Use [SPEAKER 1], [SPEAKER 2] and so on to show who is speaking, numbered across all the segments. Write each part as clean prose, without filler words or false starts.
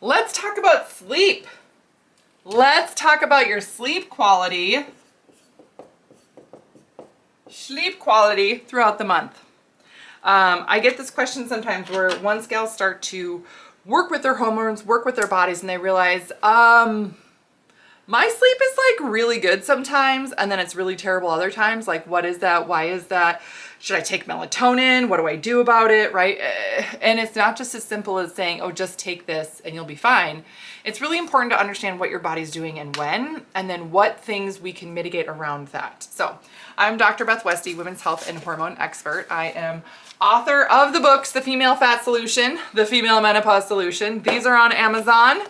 [SPEAKER 1] Let's talk about sleep. Let's talk about your sleep quality. Sleep quality throughout the month. I get this question sometimes where once gals start to work with their hormones, work with their bodies, and they realize, my sleep is like really good sometimes, and then it's really terrible other times. Like, what is that? Why is that? Should I take melatonin? What do I do about it? Right? And it's not just as simple as saying, oh, just take this and you'll be fine. It's really important to understand what your body's doing and when, and then what things we can mitigate around that. So I'm Dr. Beth Westy, women's health and hormone expert. I am author of the books, The Female Fat Solution, The Female Menopause Solution. These are on Amazon.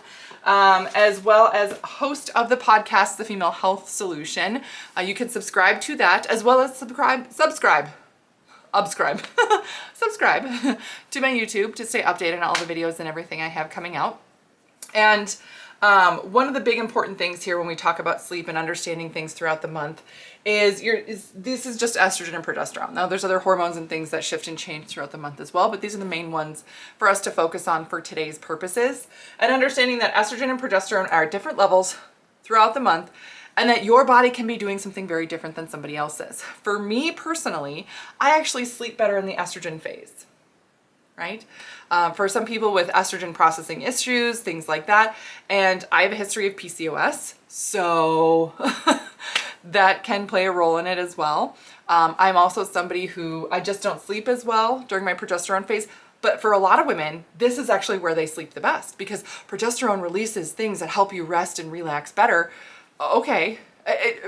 [SPEAKER 1] As well as host of the podcast, The Female Health Solution. You can subscribe to that, as well as subscribe to my YouTube to stay updated on all the videos and everything I have coming out. And one of the big important things here when we talk about sleep and understanding things throughout the month is this is just estrogen and progesterone. Now there's other hormones and things that shift and change throughout the month as well, but these are the main ones for us to focus on for today's purposes. And understanding that estrogen and progesterone are at different levels throughout the month, and that your body can be doing something very different than somebody else's. For me personally, I actually sleep better in the estrogen phase. Right? For some people with estrogen processing issues, things like that. And I have a history of PCOS, so that can play a role in it as well. I'm also somebody who I just don't sleep as well during my progesterone phase. But for a lot of women, this is actually where they sleep the best because progesterone releases things that help you rest and relax better. Okay,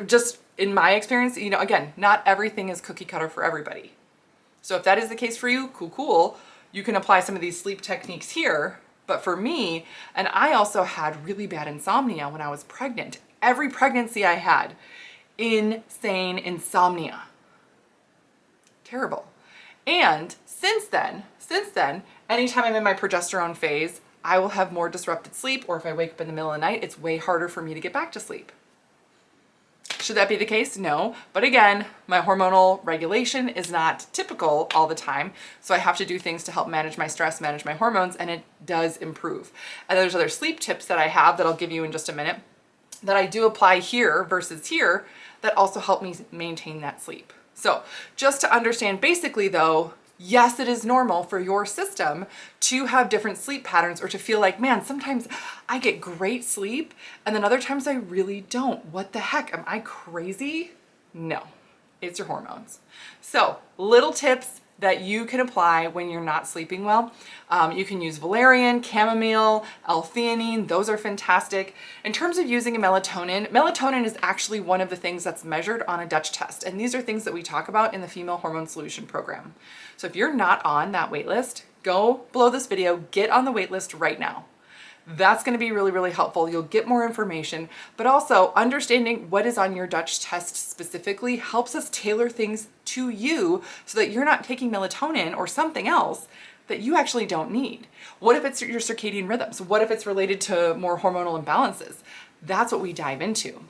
[SPEAKER 1] just in my experience, again, not everything is cookie cutter for everybody. So if that is the case for you, cool. You can apply some of these sleep techniques here. But for me, and I also had really bad insomnia when I was pregnant. Every pregnancy I had, insane insomnia. Terrible. And since then, anytime I'm in my progesterone phase, I will have more disrupted sleep, or if I wake up in the middle of the night, it's way harder for me to get back to sleep. Should that be the case? No. But again, my hormonal regulation is not typical all the time. So I have to do things to help manage my stress, manage my hormones, and it does improve. And there's other sleep tips that I have that I'll give you in just a minute that I do apply here versus here that also help me maintain that sleep. So just to understand basically though, yes, it is normal for your system to have different sleep patterns or to feel like, man, sometimes I get great sleep and then other times I really don't. What the heck? Am I crazy? No, it's your hormones. So little tips that you can apply when you're not sleeping well. You can use valerian, chamomile, L-theanine. Those are fantastic. In terms of using a melatonin is actually one of the things that's measured on a Dutch test. And these are things that we talk about in the Female Hormone Solution program. So if you're not on that wait list, go below this video, get on the wait list right now. That's going to be really, really helpful. You'll get more information, but also understanding what is on your Dutch test specifically helps us tailor things to you so that you're not taking melatonin or something else that you actually don't need. What if it's your circadian rhythms? What if it's related to more hormonal imbalances? That's what we dive into.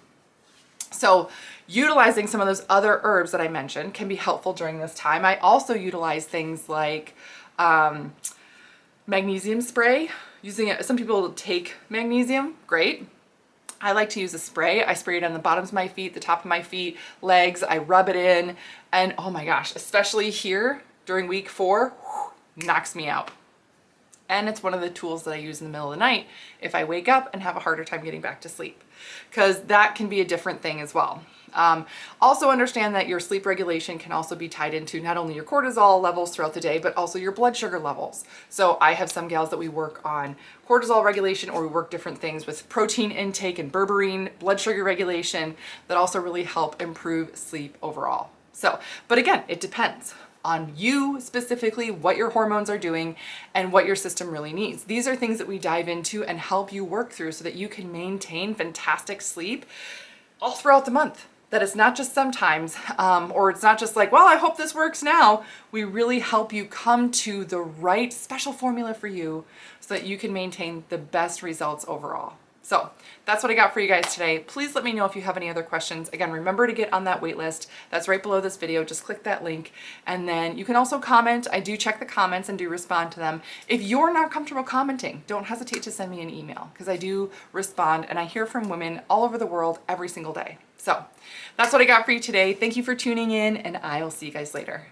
[SPEAKER 1] So utilizing some of those other herbs that I mentioned can be helpful during this time. I also utilize things like magnesium spray. Using it, some people take magnesium, great. I like to use a spray. I spray it on the bottoms of my feet, the top of my feet, legs. I rub it in, and oh my gosh, especially here during week 4, knocks me out. And it's one of the tools that I use in the middle of the night if I wake up and have a harder time getting back to sleep, because that can be a different thing as well. Also understand that your sleep regulation can also be tied into not only your cortisol levels throughout the day, but also your blood sugar levels. So I have some gals that we work on cortisol regulation, or we work different things with protein intake and berberine, blood sugar regulation that also really help improve sleep overall. So, but again, it depends on you specifically, what your hormones are doing and what your system really needs. These are things that we dive into and help you work through so that you can maintain fantastic sleep all throughout the month. That it's not just sometimes, or it's not just like, well, I hope this works now. We really help you come to the right special formula for you so that you can maintain the best results overall. So that's what I got for you guys today. Please let me know if you have any other questions. Again, remember to get on that wait list. That's right below this video. Just click that link. And then you can also comment. I do check the comments and do respond to them. If you're not comfortable commenting, don't hesitate to send me an email because I do respond and I hear from women all over the world every single day. So that's what I got for you today. Thank you for tuning in and I will see you guys later.